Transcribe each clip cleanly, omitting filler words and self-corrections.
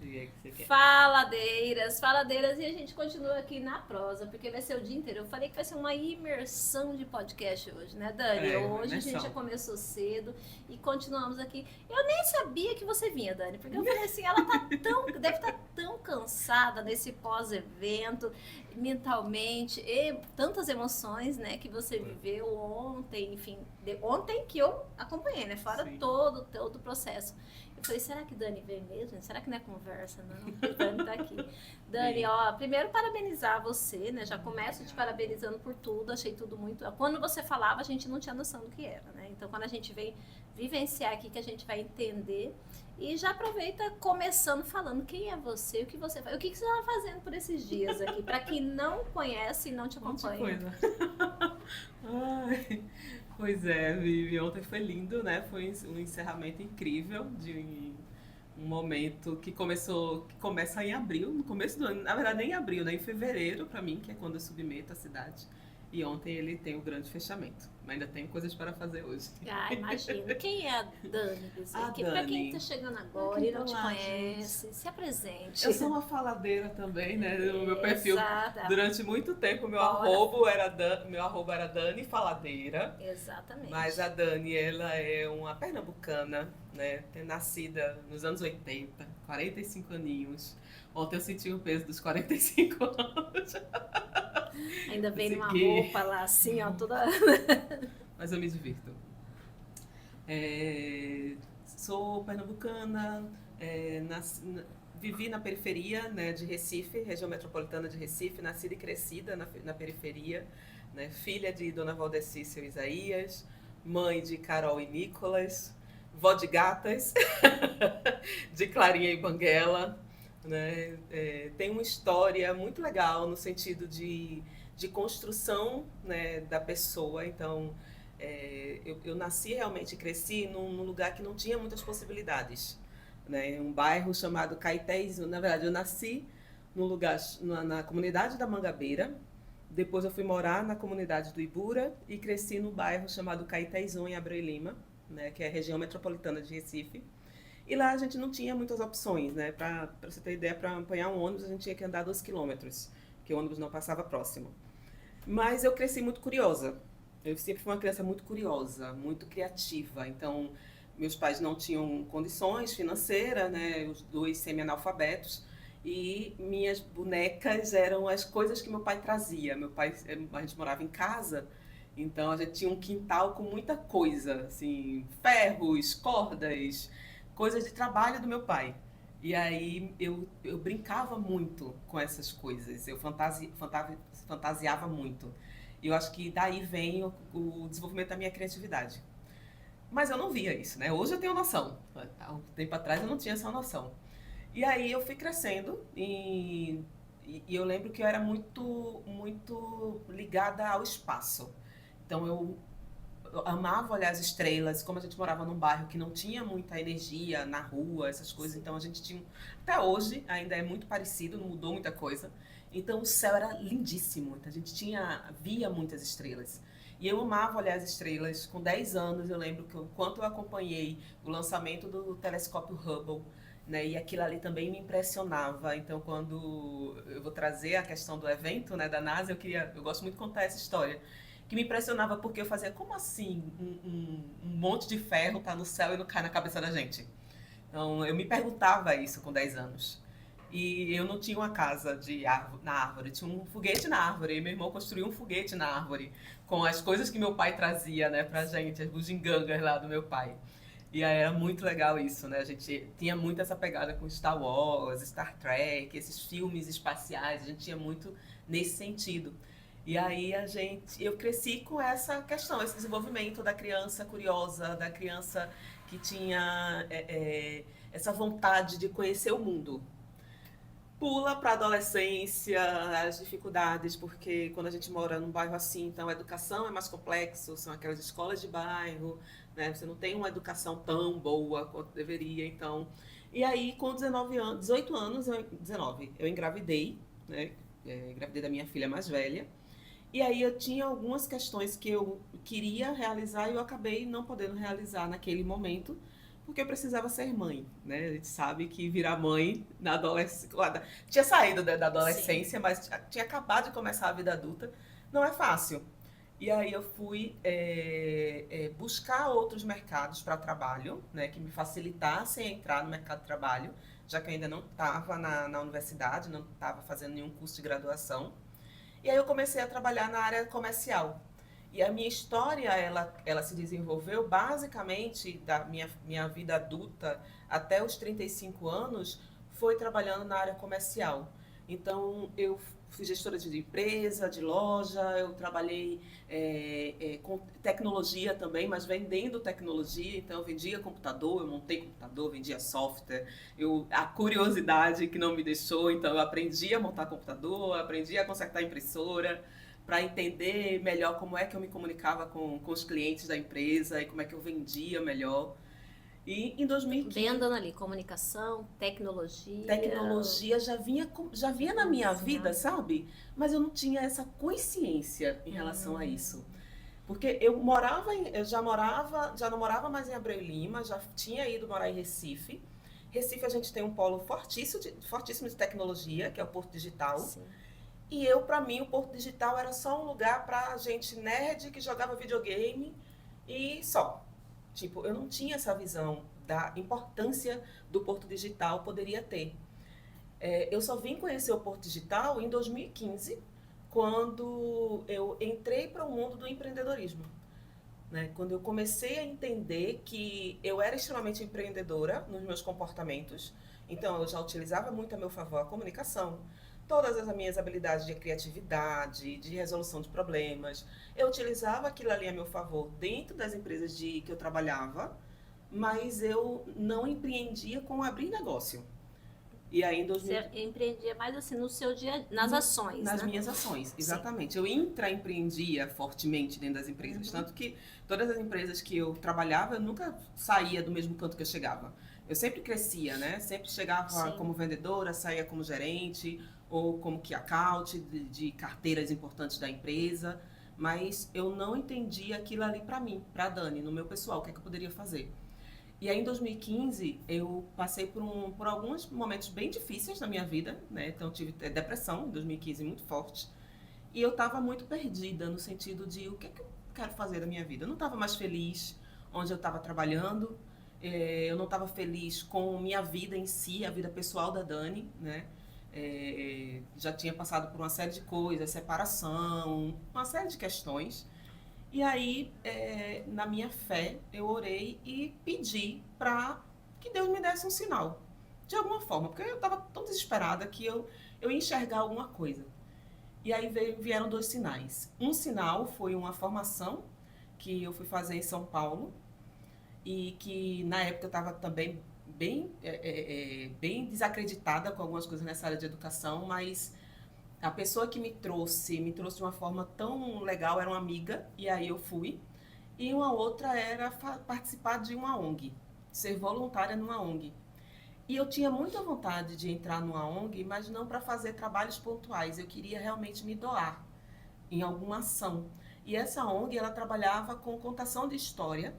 que é que você quer? Faladeiras, faladeiras, e a gente continua aqui na prosa, porque vai ser o dia inteiro. Eu falei que vai ser uma imersão de podcast hoje, né, Dani? Hoje a gente já começou cedo e continuamos aqui. Eu nem sabia que você vinha, Dani, porque eu falei assim, ela deve estar tão cansada nesse pós-evento, mentalmente, e tantas emoções, né, que você viveu ontem, enfim, ontem que eu acompanhei, né, fora todo o processo. Eu falei, será que Dani veio mesmo? Será que não é conversa? Não, porque Dani tá aqui. Dani, ó, primeiro parabenizar você, né? Já começo te parabenizando por tudo, achei tudo muito... Quando você falava, a gente não tinha noção do que era, né? Então, quando a gente vem vivenciar aqui, que a gente vai entender, e já aproveita começando falando quem é você, o que você faz, o que você tá fazendo por esses dias aqui, para quem não conhece e não te acompanha. Ai... Pois é, Vivi, ontem foi lindo, né? Foi um encerramento incrível de um momento que começa em abril, no começo do ano, na verdade nem em abril, né? Em fevereiro, pra mim, que é quando eu submeto a cidade. E ontem ele tem o grande fechamento. Mas ainda tem coisas para fazer hoje. Ah, imagino. Quem é a Dani? Para quem está chegando agora e não te conhece, gente, se apresente. Eu sou uma faladeira também, né? No meu perfil, durante muito tempo, meu arroba era Dani Faladeira. Exatamente. Mas a Dani, ela é uma pernambucana, né? Nascida nos anos 80, 45 aninhos. Ontem eu senti o peso dos 45 anos. Ainda vem numa roupa lá assim, ó, toda... Mas eu me divirto. Sou pernambucana, vivi na periferia, né, de Recife, região metropolitana de Recife, nascida e crescida na periferia, né, filha de Dona Valdeci e seu Isaías, mãe de Carol e Nicolas, vó de gatas, de Clarinha e Banguela, né, tem uma história muito legal no sentido de construção, né, da pessoa. Então, eu nasci realmente, cresci num lugar que não tinha muitas possibilidades, né, um bairro chamado Caetés. Na verdade, eu nasci num lugar, na comunidade da Mangabeira, depois eu fui morar na comunidade do Ibura e cresci no bairro chamado Caetézão, em Abreu e Lima, né, que é a região metropolitana de Recife. E lá a gente não tinha muitas opções, né? Para você ter ideia, para apanhar um ônibus a gente tinha que andar 2 quilômetros, porque o ônibus não passava próximo. Mas eu cresci muito curiosa. Eu sempre fui uma criança muito curiosa, muito criativa. Então, meus pais não tinham condições financeiras, né? Os dois semi-analfabetos. E minhas bonecas eram as coisas que meu pai trazia. A gente morava em casa, então a gente tinha um quintal com muita coisa, assim, ferros, cordas, coisas de trabalho do meu pai. E aí eu brincava muito com essas coisas, eu fantasiava muito. E eu acho que daí vem o desenvolvimento da minha criatividade. Mas eu não via isso, né? Hoje eu tenho noção. Há um tempo atrás eu não tinha essa noção. E aí eu fui crescendo e eu lembro que eu era muito ligada ao espaço. Então eu amava olhar as estrelas. Como a gente morava num bairro que não tinha muita energia na rua, essas coisas, então a gente tinha... Até hoje ainda é muito parecido, não mudou muita coisa. Então o céu era lindíssimo, então a gente via muitas estrelas. E eu amava olhar as estrelas. Com 10 anos eu lembro que enquanto eu acompanhei o lançamento do telescópio Hubble, né, e aquilo ali também me impressionava. Então, quando eu vou trazer a questão do evento, né, da NASA, eu gosto muito de contar essa história, que me impressionava porque eu fazia, como assim um monte de ferro tá no céu e não cai na cabeça da gente? Então, eu me perguntava isso com 10 anos. E eu não tinha uma casa na árvore, tinha um foguete na árvore, e meu irmão construiu um foguete na árvore, com as coisas que meu pai trazia, né, pra gente, as bugigangas lá do meu pai. E aí era muito legal isso, né? A gente tinha muito essa pegada com Star Wars, Star Trek, esses filmes espaciais, a gente tinha muito nesse sentido. E aí eu cresci com essa questão, esse desenvolvimento da criança curiosa, da criança que tinha essa vontade de conhecer o mundo. Pula para a adolescência, as dificuldades, porque quando a gente mora num bairro assim, então a educação é mais complexo, são aquelas escolas de bairro, né? Você não tem uma educação tão boa quanto deveria, então... E aí, com 18 anos, 19, eu engravidei, né? Engravidei da minha filha mais velha. E aí eu tinha algumas questões que eu queria realizar e eu acabei não podendo realizar naquele momento, porque eu precisava ser mãe, né? A gente sabe que virar mãe na adolescência... Tinha saído da adolescência, sim, mas tinha acabado de começar a vida adulta. Não é fácil. E aí eu fui buscar outros mercados para trabalho, né, que me facilitassem entrar no mercado de trabalho, já que eu ainda não estava na universidade, não estava fazendo nenhum curso de graduação. E aí eu comecei a trabalhar na área comercial. E a minha história, ela se desenvolveu basicamente da minha vida adulta até os 35 anos, foi trabalhando na área comercial. Então, eu fui gestora de empresa, de loja, eu trabalhei com tecnologia também, mas vendendo tecnologia. Então, eu vendia computador, eu montei computador, vendia software. A curiosidade que não me deixou, então eu aprendi a montar computador, aprendi a consertar impressora, para entender melhor como é que eu me comunicava com os clientes da empresa e como é que eu vendia melhor. E em 2015... Bem andando ali, comunicação, tecnologia... Tecnologia já vinha na minha vida, sabe? Mas eu não tinha essa consciência em relação a isso. Porque eu já não morava mais em Abreu e Lima, já tinha ido morar em Recife. Recife a gente tem um polo fortíssimo de tecnologia, que é o Porto Digital. Sim. E para mim, o Porto Digital era só um lugar para gente nerd que jogava videogame e só. Tipo, eu não tinha essa visão da importância do Porto Digital poderia ter. Eu só vim conhecer o Porto Digital em 2015, quando eu entrei para o mundo do empreendedorismo. Né? Quando eu comecei a entender que eu era extremamente empreendedora nos meus comportamentos, então eu já utilizava muito a meu favor a comunicação, todas as minhas habilidades de criatividade, de resolução de problemas. Eu utilizava aquilo ali a meu favor dentro das empresas que eu trabalhava, mas eu não empreendia com abrir negócio. E aí, Você empreendia mais assim no seu dia, nas ações, nas né? minhas ações, exatamente. Sim. Eu intraempreendia fortemente dentro das empresas. Tanto que todas as empresas que eu trabalhava, eu nunca saía do mesmo canto que eu chegava. Eu sempre crescia, né? Sempre chegava Sim. como vendedora, saía como gerente, ou como key account de carteiras importantes da empresa, mas eu não entendia aquilo ali para mim, para a Dani, no meu pessoal, o que é que eu poderia fazer. E aí, em 2015, eu passei por alguns momentos bem difíceis na minha vida, né? Então, eu tive depressão em 2015 muito forte, e eu estava muito perdida no sentido de o que é que eu quero fazer da minha vida. Eu não estava mais feliz onde eu estava trabalhando, eu não estava feliz com minha vida em si, a vida pessoal da Dani, né? Já tinha passado por uma série de coisas, separação, uma série de questões. E aí, na minha fé, eu orei e pedi para que Deus me desse um sinal, de alguma forma, porque eu estava tão desesperada que eu ia enxergar alguma coisa. E aí vieram 2 sinais. Um sinal foi uma formação que eu fui fazer em São Paulo, e que na época eu estava também bem desacreditada com algumas coisas nessa área de educação, mas a pessoa que me trouxe de uma forma tão legal, era uma amiga, e aí eu fui. E uma outra era participar de uma ONG, ser voluntária numa ONG. E eu tinha muita vontade de entrar numa ONG, mas não para fazer trabalhos pontuais, eu queria realmente me doar em alguma ação. E essa ONG, ela trabalhava com contação de história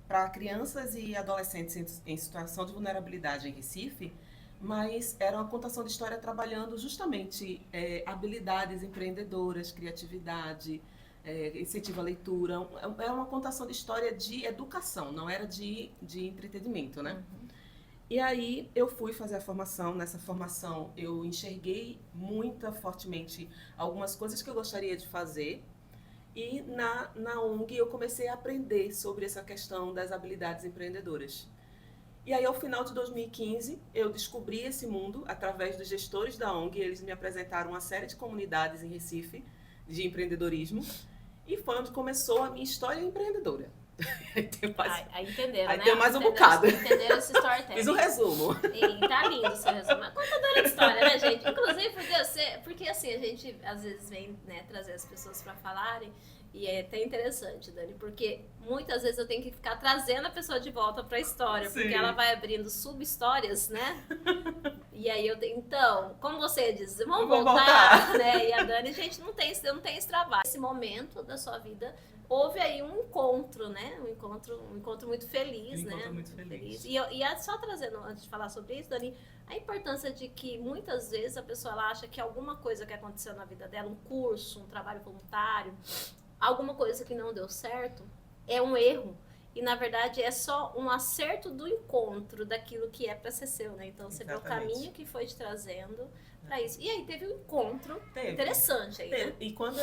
para crianças e adolescentes em situação de vulnerabilidade em Recife, mas era uma contação de história trabalhando justamente habilidades empreendedoras, criatividade, incentivo à leitura. Era uma contação de história de educação, não era de entretenimento, né? Uhum. E aí eu fui fazer a formação. Nessa formação eu enxerguei muito fortemente algumas coisas que eu gostaria de fazer. E na ONG eu comecei a aprender sobre essa questão das habilidades empreendedoras. E aí, ao final de 2015, eu descobri esse mundo através dos gestores da ONG. Eles me apresentaram uma série de comunidades em Recife de empreendedorismo. E foi onde começou a minha história empreendedora. Aí entenderam, né? Tem mais um bocado. Entenderam esse storytelling. Fiz um resumo. E tá lindo esse resumo. É contadora de história, né, gente? Inclusive, porque assim, a gente às vezes vem, né, trazer as pessoas pra falarem. E é até interessante, Dani, porque muitas vezes eu tenho que ficar trazendo a pessoa de volta pra história, Sim. porque ela vai abrindo sub-histórias, né? E aí eu tenho, então, como você diz, vamos voltar, né? E a Dani, gente, não tem esse trabalho. Nesse momento da sua vida, houve aí um encontro, né? Um encontro muito feliz, né? Muito feliz. E só trazendo, antes de falar sobre isso, Dani, a importância de que muitas vezes a pessoa ela acha que alguma coisa que aconteceu na vida dela, um curso, um trabalho voluntário, alguma coisa que não deu certo, é um erro. E na verdade é só um acerto do encontro daquilo que é para ser seu, né? Então você vê o caminho que foi te trazendo para isso. E aí teve um encontro interessante aí, né? E quando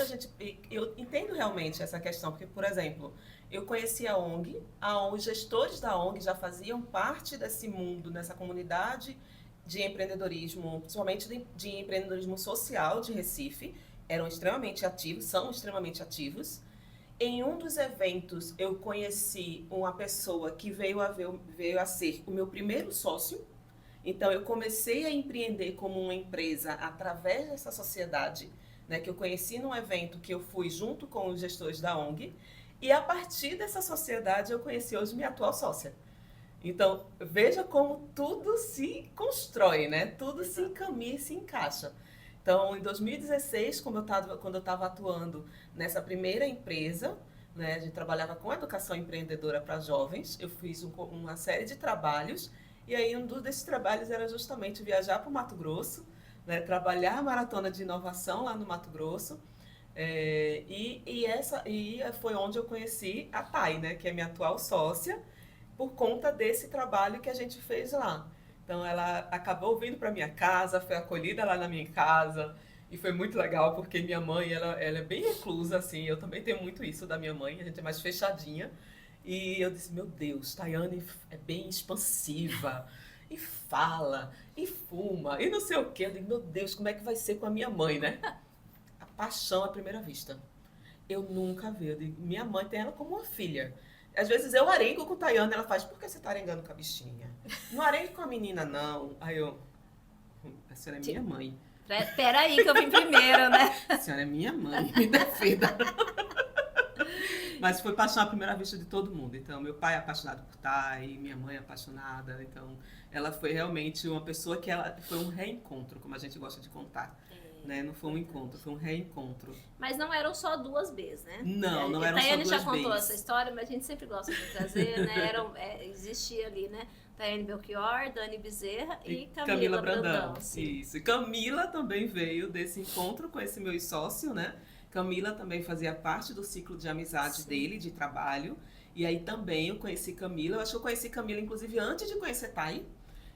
eu entendo realmente essa questão, porque, por exemplo, eu conheci a ONG, os gestores da ONG já faziam parte desse mundo, nessa comunidade de empreendedorismo, principalmente de empreendedorismo social de Recife, eram extremamente ativos, são extremamente ativos. Em um dos eventos, eu conheci uma pessoa que veio a ser o meu primeiro sócio. Então, eu comecei a empreender como uma empresa através dessa sociedade, né, que eu conheci num evento que eu fui junto com os gestores da ONG. E a partir dessa sociedade, eu conheci hoje minha atual sócia. Então, veja como tudo se constrói, né? Tudo se encaminha e se encaixa. Então, em 2016, quando eu estava atuando nessa primeira empresa, né, a gente trabalhava com educação empreendedora para jovens, eu fiz uma série de trabalhos, e aí um desses trabalhos era justamente viajar para o Mato Grosso, né, trabalhar a maratona de inovação lá no Mato Grosso, e foi onde eu conheci a Thay, né, que é minha atual sócia, por conta desse trabalho que a gente fez lá. Então, ela acabou vindo para minha casa, foi acolhida lá na minha casa. E foi muito legal, porque minha mãe, ela é bem reclusa, assim. Eu também tenho muito isso da minha mãe, a gente é mais fechadinha. E eu disse, meu Deus, Tayane é bem expansiva. E fala, e fuma, e não sei o quê. Eu digo, meu Deus, como é que vai ser com a minha mãe, né? A paixão à primeira vista. Eu nunca vi. Eu digo, minha mãe tem ela como uma filha. Às vezes eu arengo com a Tayane, ela faz, por que você tá arengando com a bichinha? Não arengue com a menina, não. Aí eu, a senhora é minha mãe. Peraí que eu vim primeiro, né? A senhora é minha mãe, me defenda. Mas foi paixão à primeira vista de todo mundo. Então, meu pai é apaixonado por Thay, minha mãe é apaixonada. Então, ela foi realmente uma pessoa que foi um reencontro, como a gente gosta de contar. Né? Não foi um encontro, foi um reencontro. Mas não eram só duas Bs, né? Não eram só duas Bs. A Tayane já contou essa história, mas a gente sempre gosta de trazer, né? Existia ali, né? Tayane Belchior, Dani Bezerra e Camila Brandão. Isso. E Camila também veio desse encontro com esse meu sócio, né? Camila também fazia parte do ciclo de amizade dele, de trabalho. E aí também eu conheci Camila. Eu acho que eu conheci Camila, inclusive, antes de conhecer Thay.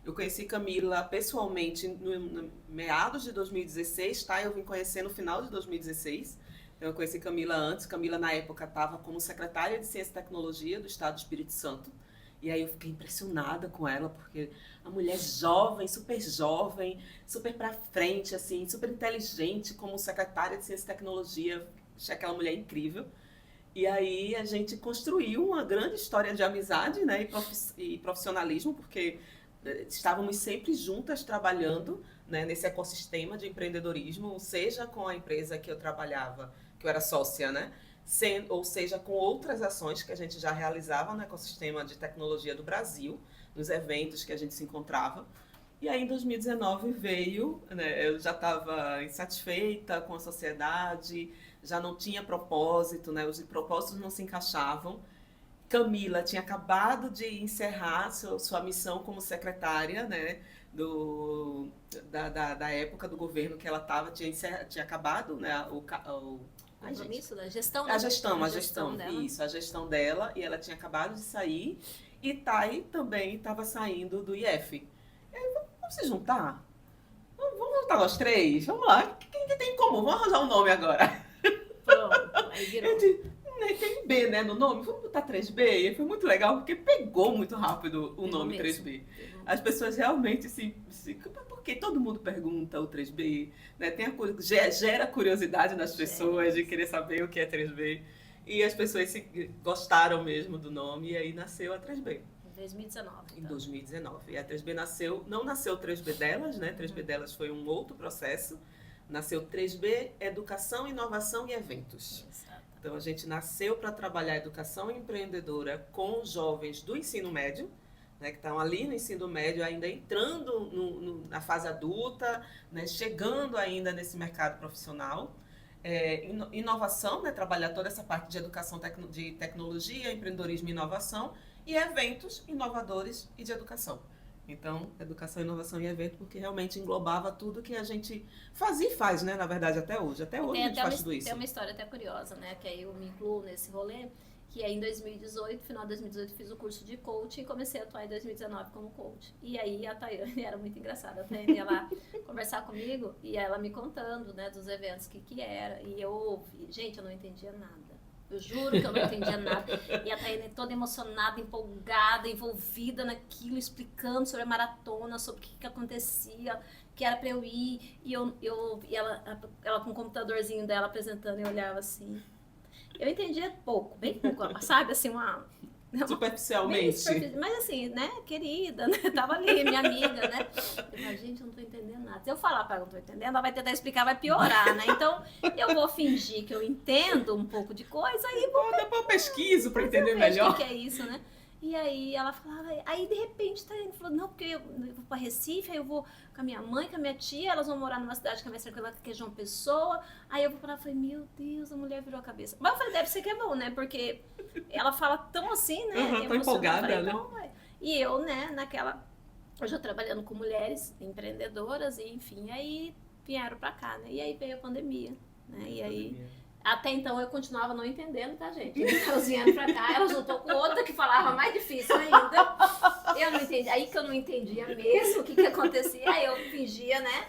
Eu conheci Camila pessoalmente no meados de 2016, tá? Eu vim conhecer no final de 2016. Então, eu conheci Camila antes. Camila, na época, estava como secretária de Ciência e Tecnologia do Estado do Espírito Santo. E aí eu fiquei impressionada com ela, porque a mulher jovem, super pra frente, assim, super inteligente como secretária de Ciência e Tecnologia. Achei aquela mulher incrível. E aí a gente construiu uma grande história de amizade, né, e profissionalismo, porque estávamos sempre juntas trabalhando, né, nesse ecossistema de empreendedorismo, seja com a empresa que eu trabalhava, que eu era sócia, né, ou seja com outras ações que a gente já realizava no ecossistema de tecnologia do Brasil, nos eventos que a gente se encontrava. E aí em 2019 veio, né, eu já estava insatisfeita com a sociedade, já não tinha propósito, né, os propósitos não se encaixavam. Camila tinha acabado de encerrar sua missão como secretária, né, da época do governo que ela estava, tinha acabado, né, o compromisso da gestão, né? A gestão dela. Isso, a gestão dela, e ela tinha acabado de sair, e Thay também estava saindo do IF. E aí, vamos se juntar? Vamos juntar nós três? Vamos lá, quem que tem em comum? Vamos arranjar um nome agora. Pronto, aí virou. Tem B, né, no nome, vamos botar 3B. E foi muito legal, porque pegou muito rápido o nome 3B. As pessoas realmente porque todo mundo pergunta o 3B, né? Tem gera curiosidade nas pessoas de querer saber o que é 3B. E as pessoas gostaram mesmo do nome, e aí nasceu a 3B. Em 2019. Então. Em 2019. E a 3B não nasceu o 3B delas, né? 3B delas foi um outro processo. Nasceu 3B, Educação, Inovação e Eventos. Exato. Então, a gente nasceu para trabalhar educação empreendedora com jovens do ensino médio, né, que estão ali no ensino médio, ainda entrando na fase adulta, né, chegando ainda nesse mercado profissional. inovação, né? Trabalhar toda essa parte de educação de tecnologia, empreendedorismo e inovação, e eventos inovadores e de educação. Então, educação, inovação e evento, porque realmente englobava tudo que a gente fazia e faz, né? Na verdade, até hoje. Até hoje a gente faz tudo isso. Tem uma história até curiosa, né? Que aí eu me incluo nesse rolê, que aí em 2018, final de 2018, fiz o curso de coaching e comecei a atuar em 2019 como coach. E aí a Tayane era muito engraçada, a Tayane ia lá conversar comigo e ela me contando, né, dos eventos, que era. E eu ouvi, gente, eu não entendia nada. Eu juro que eu não entendia nada. E a Tayane toda emocionada, empolgada, envolvida naquilo, explicando sobre a maratona, sobre o que acontecia, que era pra eu ir. E ela com o computadorzinho dela apresentando, eu olhava assim. Eu entendia pouco, bem pouco, sabe, assim, superficialmente. Mas assim, né, querida, né, tava ali, minha amiga, né. Eu falei, gente, eu não tô entendendo nada. Se eu falar pra ela que não tô entendendo, ela vai tentar explicar, vai piorar, né. Então, eu vou fingir que eu entendo um pouco de coisa e vou... Depois eu pesquiso pra entender melhor. O que é isso, né. E aí ela falava, aí de repente tá indo, falou, não, porque eu vou pra Recife, aí eu vou com a minha mãe, com a minha tia, elas vão morar numa cidade que é mais tranquila, que é João Pessoa, aí eu vou pra lá, falei, meu Deus, a mulher virou a cabeça. Mas eu falei, deve ser que é bom, né, porque ela fala tão assim, né, tão empolgada, falei, né. Então, e eu, né, eu já trabalhando com mulheres empreendedoras, e enfim, aí vieram pra cá, né, e aí veio a pandemia, né, e aí... Até então eu continuava não entendendo, tá, gente? Elas vieram pra cá, ela juntou com outra que falava mais difícil ainda. Eu não entendi. Aí que eu não entendia mesmo o que acontecia. Aí eu fingia, né?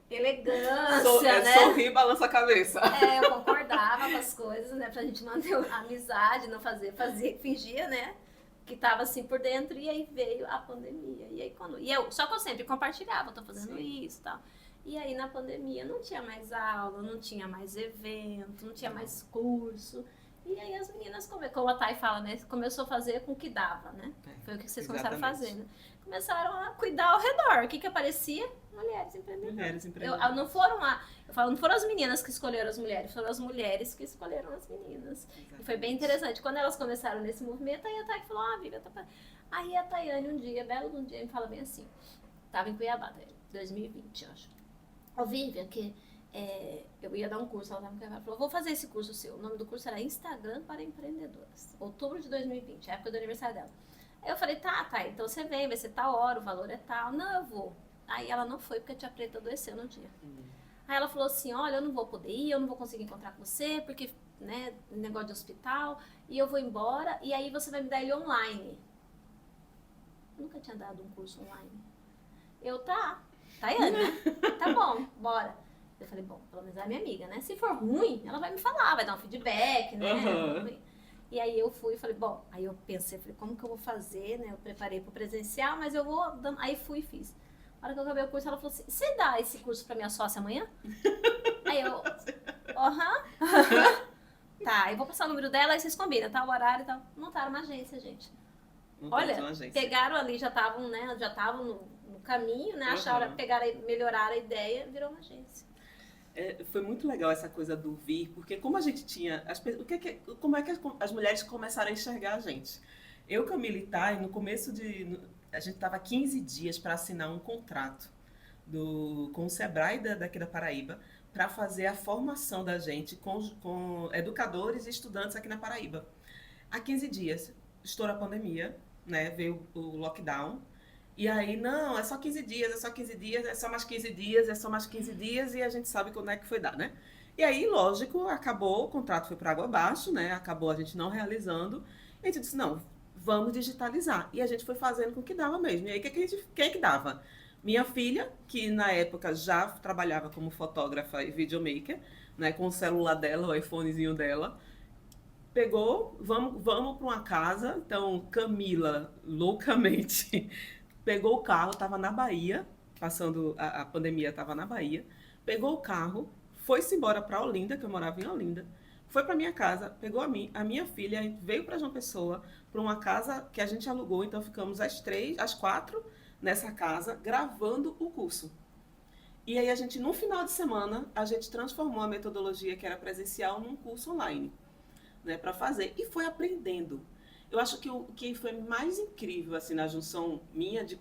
Elegância, né? Sorri e balança a cabeça. Eu concordava com as coisas, né? Pra gente manter a amizade, não fingia, né? Que tava assim por dentro. E aí veio a pandemia. E aí só que eu sempre compartilhava, tô fazendo isso e tal. E aí, na pandemia, não tinha mais aula, não tinha mais evento, não tinha mais curso. E aí, as meninas, como a Thay fala, né? Começou a fazer com o que dava, né? Foi o que vocês começaram a fazer, né? Começaram a cuidar ao redor. O que aparecia? Mulheres empreendedoras. Não foram as meninas que escolheram as mulheres, foram as mulheres que escolheram as meninas. Exatamente. E foi bem interessante. Quando elas começaram nesse movimento, aí a Thay falou, Vivian, tá... Aí a Tayane, belo dia, me fala bem assim. Tava em Cuiabá, 2020, eu acho. Vivian, que eu ia dar um curso, ela falou, vou fazer esse curso seu. O nome do curso era Instagram para Empreendedoras. Outubro de 2020, a época do aniversário dela. Aí eu falei, tá, então você vem, vai ser tal hora, o valor é tal. Não, eu vou. Aí ela não foi, porque a tia Preta adoeceu no dia. Aí ela falou assim, olha, eu não vou poder ir, eu não vou conseguir encontrar com você, porque, né, negócio de hospital, e eu vou embora, e aí você vai me dar ele online. Eu nunca tinha dado um curso online. Tayane, né? Tá bom, bora. Eu falei, bom, pelo menos é minha amiga, né? Se for ruim, ela vai me falar, vai dar um feedback, né? E aí eu fui e falei, bom, aí eu pensei, falei, como que eu vou fazer, né? Eu preparei pro presencial, mas eu vou... Aí fui e fiz. Na hora que eu acabei o curso, ela falou assim, você dá esse curso pra minha sócia amanhã? Aí eu, Tá, eu vou passar o número dela, aí vocês combinam, tá? O horário e tal. Montaram uma agência, gente. Olha, pegaram ali, já estavam, né? Já estavam no caminho, né? Acharam, melhoraram a ideia, virou uma agência. Foi muito legal essa coisa do vir, porque como a gente tinha... como é que as mulheres começaram a enxergar a gente? Eu, Camila e Thay, no começo a gente estava 15 dias para assinar um contrato com o Sebrae daqui da Paraíba para fazer a formação da gente com educadores e estudantes aqui na Paraíba. Há 15 dias, estourou a pandemia, né? Veio o lockdown. E aí, não, é só 15 dias, é só 15 dias, é só mais 15 dias, é só mais 15 dias, e a gente sabe quando é que foi dar, né? E aí, lógico, acabou, o contrato foi para água abaixo, né? Acabou a gente não realizando. E a gente disse, não, vamos digitalizar. E a gente foi fazendo com o que dava mesmo. E aí, quem é que dava? Minha filha, que na época já trabalhava como fotógrafa e videomaker, né? Com o celular dela, o iPhonezinho dela. Pegou, vamos para uma casa. Então, Camila, loucamente... Pegou o carro, estava na Bahia, passando a pandemia, estava na Bahia. Pegou o carro, foi-se embora para Olinda, que eu morava em Olinda. Foi para minha casa, pegou a minha filha, veio para João Pessoa, para uma casa que a gente alugou. Então ficamos às 4 nessa casa, gravando o curso. E aí no final de semana, a gente transformou a metodologia que era presencial num curso online, né, para fazer. E foi aprendendo. Eu acho que o que foi mais incrível assim, na junção minha de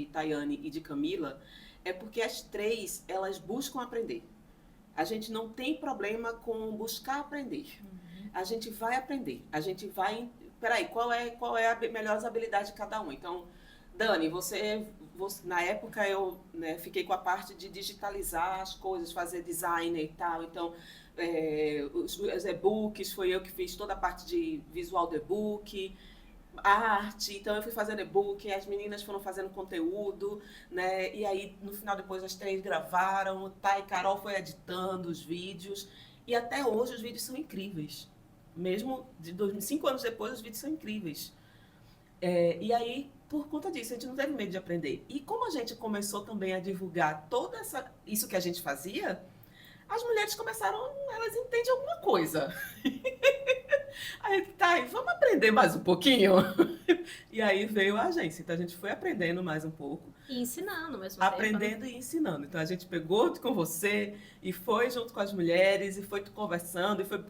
Tayane e de Camila é porque as três, elas buscam aprender. A gente não tem problema com buscar aprender. A gente vai aprender. A gente vai... Peraí, qual é a melhor habilidade de cada um? Então, Dani, você na época eu, né, fiquei com a parte de digitalizar as coisas, fazer design e tal. Então, os e-books, foi eu que fiz toda a parte de visual do e-book, arte, então eu fui fazendo e-book, as meninas foram fazendo conteúdo, né? E aí no final depois as 3 gravaram, tá, e Carol foi editando os vídeos, e até hoje os vídeos são incríveis. Mesmo de 5 anos depois, os vídeos são incríveis. E aí, por conta disso, a gente não teve medo de aprender. E como a gente começou também a divulgar isso que a gente fazia, as mulheres começaram, elas entendem alguma coisa. Aí, tá, vamos aprender mais um pouquinho? E aí veio a agência. Então a gente foi aprendendo mais um pouco. E ensinando ao mesmo tempo. Aprendendo e ensinando. Então a gente pegou com você e foi junto com as mulheres e foi conversando e foi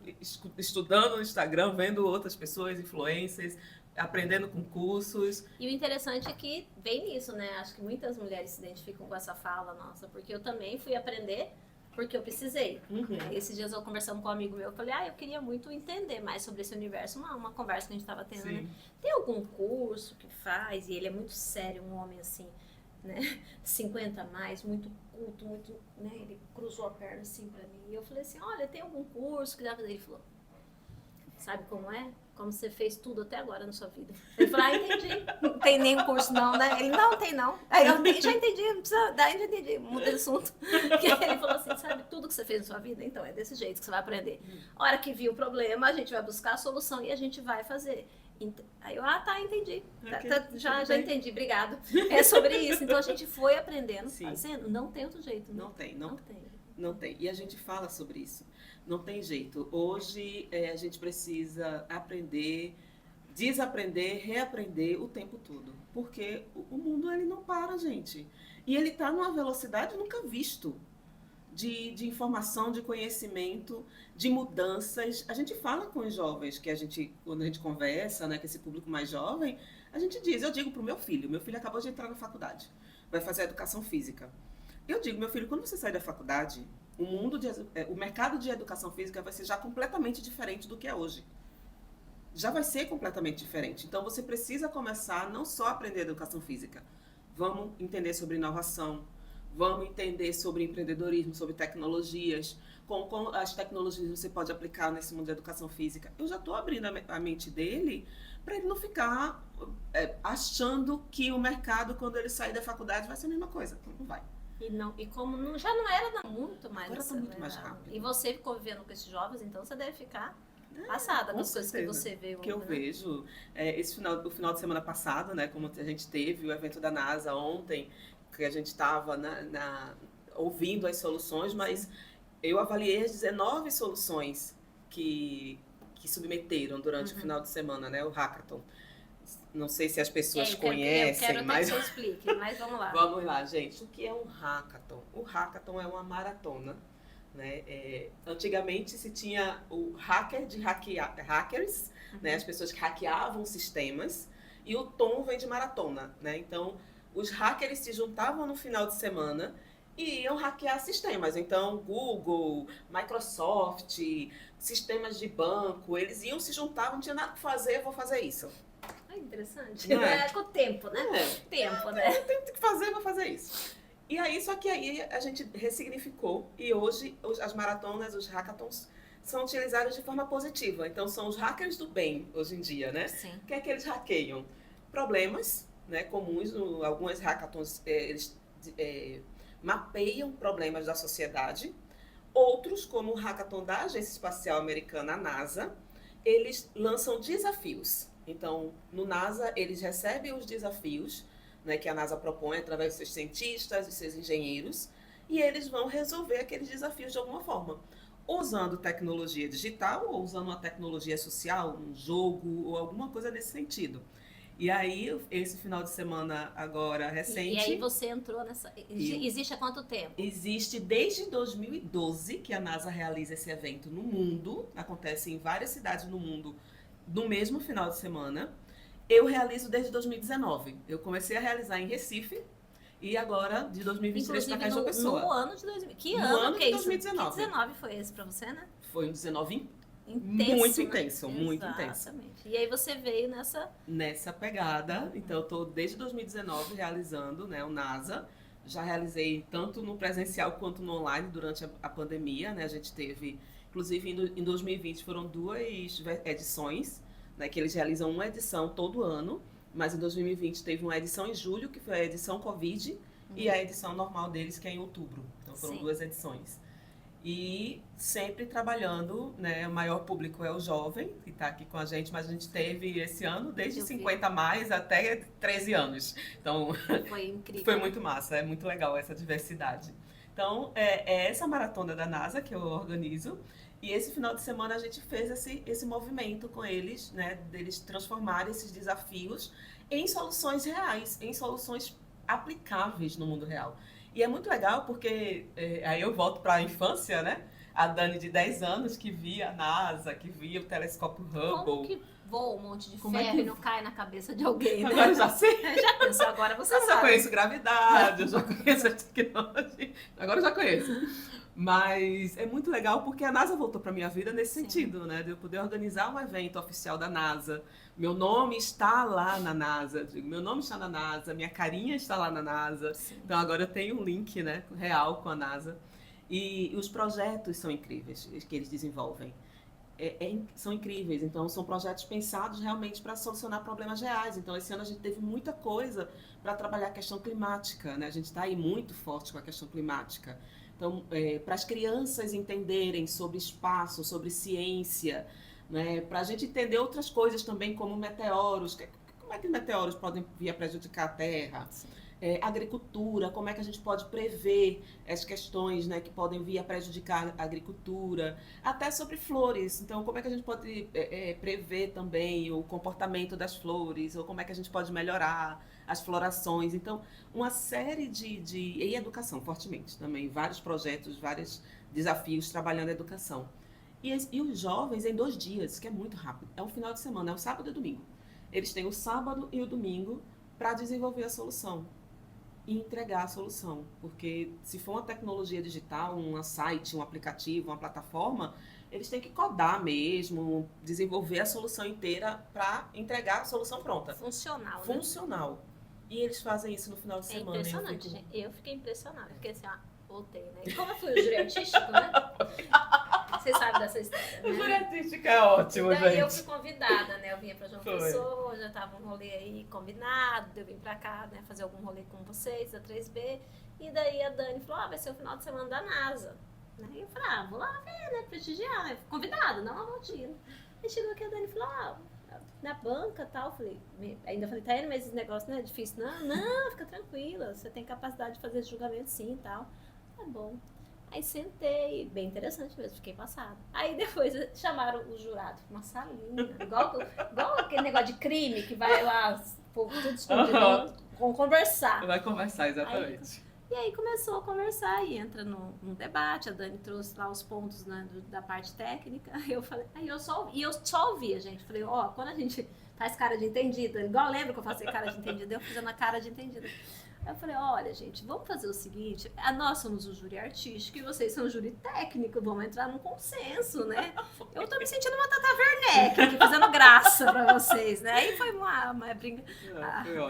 estudando no Instagram, vendo outras pessoas, influencers, aprendendo com cursos. E o interessante é que vem nisso, né? Acho que muitas mulheres se identificam com essa fala nossa, porque eu também fui aprender porque eu precisei. Esses dias eu conversando com um amigo meu, eu falei, eu queria muito entender mais sobre esse universo, uma conversa que a gente estava tendo, né? Tem algum curso que faz, e ele é muito sério, um homem assim, né? 50 a mais, muito culto, muito, né? Ele cruzou a perna assim pra mim, e eu falei assim, olha, tem algum curso que dá pra fazer? Ele falou, sabe como é? Como você fez tudo até agora na sua vida. Ele falou, entendi. Não tem nenhum curso não, né? Ele, não tem não. Aí eu já entendi, não precisa, daí já entendi, muda de assunto. Porque ele falou assim, sabe, tudo que você fez na sua vida, então é desse jeito que você vai aprender. A hora que viu o problema, a gente vai buscar a solução e a gente vai fazer. Aí eu, tá, entendi. Já entendi, obrigado. É sobre isso. Então a gente foi aprendendo, fazendo. Não tem outro jeito. Né? Não tem. E a gente fala sobre isso. Não tem jeito. Hoje a gente precisa aprender, desaprender, reaprender o tempo todo. Porque o mundo ele não para, gente. E ele está numa velocidade nunca visto de informação, de conhecimento, de mudanças. A gente fala com os jovens, quando a gente conversa, né, com esse público mais jovem, a gente diz, eu digo para o meu filho acabou de entrar na faculdade, vai fazer educação física. Eu digo, meu filho, quando você sair da faculdade, o mercado de educação física vai ser já completamente diferente do que é hoje. Já vai ser completamente diferente. Então, você precisa começar não só a aprender educação física. Vamos entender sobre inovação, vamos entender sobre empreendedorismo, sobre tecnologias, como as tecnologias você pode aplicar nesse mundo de educação física. Eu já estou abrindo a mente dele para ele não ficar achando que o mercado, quando ele sair da faculdade, vai ser a mesma coisa. Não vai. E como já não era muito mais. Agora está muito mais rápido. E você ficou vivendo com esses jovens, então você deve ficar passada com as coisas que você vê. Que eu vejo. O final de semana passado, né, como a gente teve o evento da NASA ontem, que a gente estava ouvindo as soluções, mas eu avaliei as 19 soluções que submeteram durante o final de semana, né, o Hackathon. Não sei se as pessoas conhecem, eu quero mas... que você explique, mas vamos lá. Vamos lá, gente. O que é um hackathon? O hackathon é uma maratona, né? Antigamente se tinha o hackers, né? As pessoas que hackeavam sistemas, e o tom vem de maratona, né? Então, os hackers se juntavam no final de semana e iam hackear sistemas. Então, Google, Microsoft, sistemas de banco, eles iam se juntar, não tinha nada para fazer, vou fazer isso. Interessante. Não é? Com o tempo, né? Eu tenho que fazer, vou fazer isso. E aí, só que aí a gente ressignificou e hoje as maratonas, os hackathons, são utilizados de forma positiva. Então, são os hackers do bem, hoje em dia, né? Sim. O que é que eles hackeiam? Problemas, né, comuns. Alguns hackathons, eles mapeiam problemas da sociedade. Outros, como o hackathon da Agência Espacial Americana, a NASA, eles lançam desafios. Então, no NASA, eles recebem os desafios, né, que a NASA propõe através dos seus cientistas, dos seus engenheiros, e eles vão resolver aqueles desafios de alguma forma, usando tecnologia digital ou usando uma tecnologia social, um jogo ou alguma coisa nesse sentido. E aí, esse final de semana agora recente... E aí você entrou nessa... Existe há quanto tempo? Existe desde 2012 que a NASA realiza esse evento no mundo, acontece em várias cidades no mundo, no mesmo final de semana. Eu realizo desde 2019. Eu comecei a realizar em Recife E agora, de 2023 para cá, João Inclusive, Pessoa. no ano de 2000. Que No ano ano que de é isso? 2019. Que 19 foi esse pra você, né? Foi um 19 Intenso, muito né? intenso, muito intenso. Exatamente. E aí você veio Nessa pegada. Então, eu tô desde 2019 realizando, né, o NASA. Já realizei tanto no presencial quanto no online durante a pandemia, né? A gente teve, inclusive em 2020 foram 2 edições, né, que eles realizam uma edição todo ano, mas em 2020 teve uma edição em julho, que foi a edição Covid, e a edição normal deles, que é em outubro. Então foram 2 edições. E sempre trabalhando, né? O maior público é o jovem, que está aqui com a gente, mas a gente teve esse ano desde 50 mais até 13 anos. Então, foi incrível. Foi muito massa, é muito legal essa diversidade. Então, é essa maratona da NASA que eu organizo. E esse final de semana a gente fez esse movimento com eles, né? Deles transformarem esses desafios em soluções reais, em soluções aplicáveis no mundo real. E é muito legal porque, aí eu volto para a infância, né? A Dani de 10 anos que via a NASA, que via o telescópio Hubble. Como que voa um monte de ferro e não cai na cabeça de alguém, né? Agora eu já sei. Já pensou, agora você sabe. Eu já sabe. conheço gravidade, eu já conheço a tecnologia. Agora eu já conheço. Mas é muito legal porque a NASA voltou para minha vida nesse sentido, né? De eu poder organizar um evento oficial da NASA. Meu nome está lá na NASA. Meu nome está na NASA, minha carinha está lá na NASA. Sim. Então agora eu tenho um link, né, real com a NASA. E os projetos são incríveis que eles desenvolvem. São incríveis. Então são projetos pensados realmente para solucionar problemas reais. Então esse ano a gente teve muita coisa para trabalhar a questão climática, né? A gente está aí muito forte com a questão climática. Então, para as crianças entenderem sobre espaço, sobre ciência, né? Para a gente entender outras coisas também, como meteoros. Como é que meteoros podem vir a prejudicar a Terra? Agricultura, como é que a gente pode prever as questões, né, que podem vir a prejudicar a agricultura. Até sobre flores. Então, como é que a gente pode prever também o comportamento das flores, ou como é que a gente pode melhorar as florações. Então, uma série e educação, fortemente também. Vários projetos, vários desafios trabalhando a educação. E os jovens em 2 dias, que é muito rápido. É um final de semana, é o sábado e o domingo. Eles têm o sábado e o domingo para desenvolver a solução e entregar a solução. Porque se for uma tecnologia digital, um site, um aplicativo, uma plataforma, eles têm que codar mesmo, desenvolver a solução inteira para entregar a solução pronta. Funcional. Né? E eles fazem isso no final de semana. É impressionante, gente. Eu fiquei impressionada. Fiquei assim, voltei, né? E como eu fui o júri artístico, né? Vocês sabem dessa história, né? O júri artístico é ótimo, e daí gente. eu fui convidada, né? Eu vinha pra João Pessoa, já tava um rolê aí combinado, eu vim pra cá, né? Fazer algum rolê com vocês, da 3B. E daí a Dani falou, vai ser o final de semana da NASA. Né? E eu falei, vou lá ver, né? Prestigiar, né? Convidada, não uma voltinha. Aí chegou aqui a Dani falou, na banca e tal, ainda falei, tá indo, mas esse negócio não é difícil, não, fica tranquila, você tem capacidade de fazer esse julgamento sim e tal. Tá bom. Aí sentei, bem interessante mesmo, fiquei passada. Aí depois chamaram o jurado pra uma salinha, igual aquele negócio de crime que vai lá, tudo escondido, vão conversar. Vai conversar, exatamente. E aí começou a conversar e entra num debate, a Dani trouxe lá os pontos, né, da parte técnica, eu falei, eu só ouvia, gente, falei, quando a gente faz cara de entendida, igual eu lembro que eu fazia cara de entendida, eu fazendo a cara de entendida. Aí eu falei, olha, gente, vamos fazer o seguinte, nós somos o júri artístico e vocês são o júri técnico, vamos entrar num consenso, né? Eu tô me sentindo uma Tata Werneck aqui, fazendo graça pra vocês, né? Aí foi uma brinca.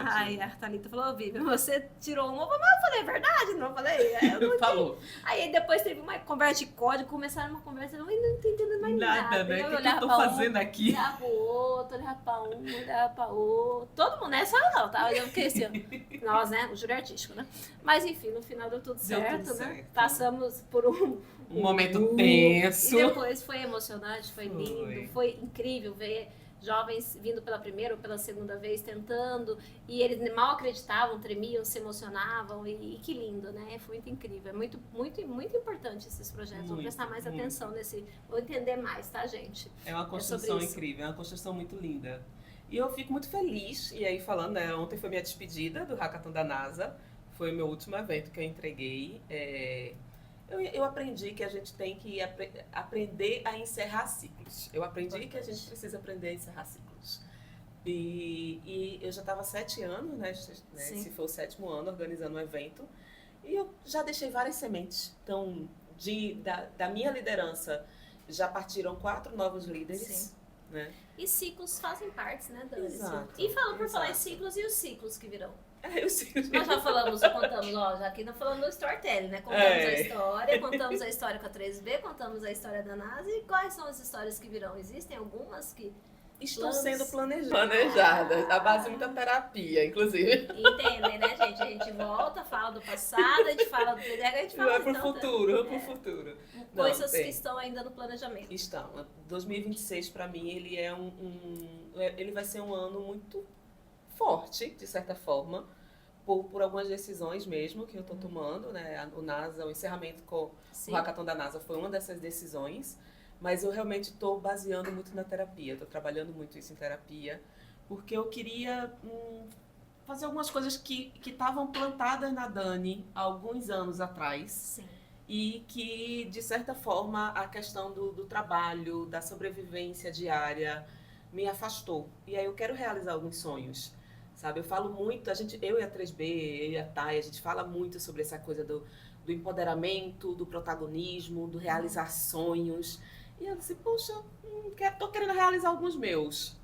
Aí a Thalita falou, Vivian, você tirou uma, mas eu falei, é verdade, não falei? Falou. Aí depois teve uma conversa de código, começaram uma conversa, eu não tô entendendo mais nada. Né? O que eu tô fazendo aqui? Olhava pro outro, olhava pra olhava pra outro. Todo mundo, né? Só eu não, tá? Eu fiquei assim, nós, né? O júri artístico, né? Mas enfim, no final deu tudo certo, né? Passamos por um momento tenso. E depois foi emocionante, foi lindo, foi incrível ver jovens vindo pela primeira ou pela segunda vez tentando, e eles mal acreditavam, tremiam, se emocionavam, e que lindo, né? Foi muito incrível, é muito, muito, muito importante esses projetos, vou prestar mais atenção nesse, vou entender mais, tá, gente? É uma construção incrível, é uma construção muito linda. E eu fico muito feliz, e aí falando, né, ontem foi minha despedida do Hackathon da NASA, foi o meu último evento que eu entreguei. Eu aprendi que a gente tem que aprender a encerrar ciclos. Eu aprendi que a gente precisa aprender a encerrar ciclos. E eu já estava há 7 anos, né? Esse foi o 7º ano organizando um evento. E eu já deixei várias sementes. Então, da minha liderança, já partiram 4 novos líderes. Sim. Né? E ciclos fazem parte, né, Dani? Exato. E fala por falar em ciclos, e os ciclos que virão? Os ciclos. Nós já contamos, já aqui não falamos do storytelling, né? Contamos a história com a 3B, contamos a história da NASA. E quais são as histórias que virão? Existem algumas que estão sendo planejadas, a base de muita terapia, inclusive. Entendem, né, gente? A gente volta, fala do passado, a gente fala do presente, a gente fala... Vai pro futuro. Coisas que estão ainda no planejamento. Estão. 2026, para mim, ele é ele vai ser um ano muito forte, de certa forma, por algumas decisões mesmo que eu estou tomando, né? O NASA, o encerramento com o Hackathon da NASA foi uma dessas decisões. Mas eu realmente estou baseando muito na terapia, estou trabalhando muito isso em terapia, porque eu queria fazer algumas coisas que estavam plantadas na Dani há alguns anos atrás. Sim. E que, de certa forma, a questão do trabalho, da sobrevivência diária, me afastou. E aí eu quero realizar alguns sonhos, sabe? Eu falo muito, eu e a 3B, eu e a Thay, a gente fala muito sobre essa coisa do empoderamento, do protagonismo, do realizar sonhos. E eu disse, poxa, tô querendo realizar alguns meus.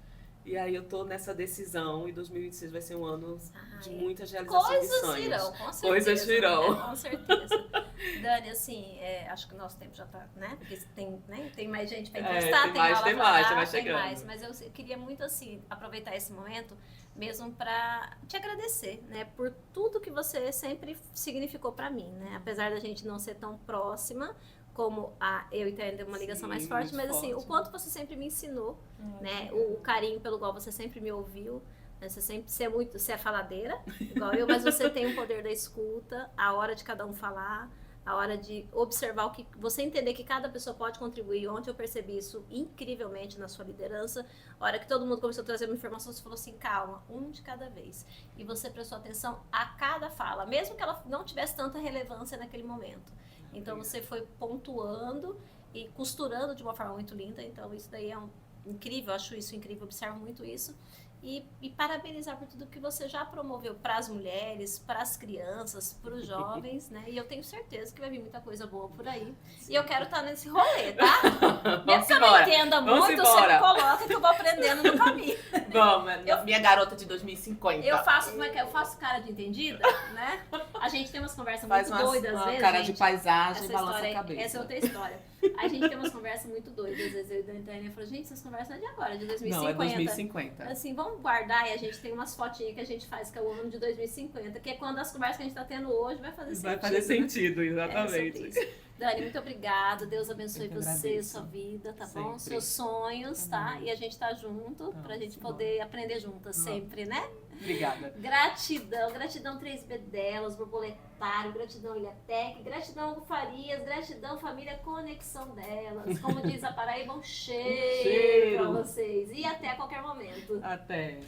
E aí eu tô nessa decisão e 2026 vai ser um ano de muitas realizações de sonhos. Virão, com certeza. Coisas virão. Né? Com certeza. Dani, assim, acho que o nosso tempo já tá, né? Porque tem mais gente para entrevistar, tem mais, tem mais. Mas eu queria muito, assim, aproveitar esse momento mesmo para te agradecer, né? Por tudo que você sempre significou para mim, né? Apesar da gente não ser tão próxima, como eu e Tânia uma ligação mais forte, mas assim, o quanto você sempre me ensinou, né? O carinho pelo qual você sempre me ouviu, né? Você é faladeira, igual eu, mas você tem o poder da escuta, a hora de cada um falar, a hora de observar o que você entender que cada pessoa pode contribuir. Ontem eu percebi isso incrivelmente na sua liderança. A hora que todo mundo começou a trazer uma informação, você falou assim, calma, um de cada vez. E você prestou atenção a cada fala, mesmo que ela não tivesse tanta relevância naquele momento. Então você foi pontuando e costurando de uma forma muito linda. Então isso daí é incrível, eu acho isso incrível, observo muito isso. E parabenizar por tudo que você já promoveu para as mulheres, para as crianças, para os jovens, né? E eu tenho certeza que vai vir muita coisa boa por aí. Sim. E eu quero estar nesse rolê, tá? Mesmo que eu não entenda muito, você me coloca que eu vou aprendendo no caminho. Vamos, minha garota de 2050. Eu faço cara de entendida, né? A gente tem umas conversas muito doidas às vezes. Cara gente, de paisagem, balança a cabeça. Essa é outra história. A gente tem umas conversas muito doidas, às vezes eu e a Dani falo, gente, essas conversas não é de agora, é de 2050. Não, é 2050. Assim, vamos guardar e a gente tem umas fotinhas que a gente faz, que é o ano de 2050, que é quando as conversas que a gente tá tendo hoje vai fazer sentido. Vai fazer sentido, exatamente. Dani, muito obrigada. Deus abençoe você, sua vida, tá bom? Seus sonhos, tá? E a gente tá junto pra gente poder aprender juntas sempre, né? Obrigada. Gratidão 3B delas, Borboletário, gratidão Ilhatec, gratidão Farias, gratidão família Conexão delas. Como diz a Paraíba, um cheiro pra vocês. E até a qualquer momento. Até.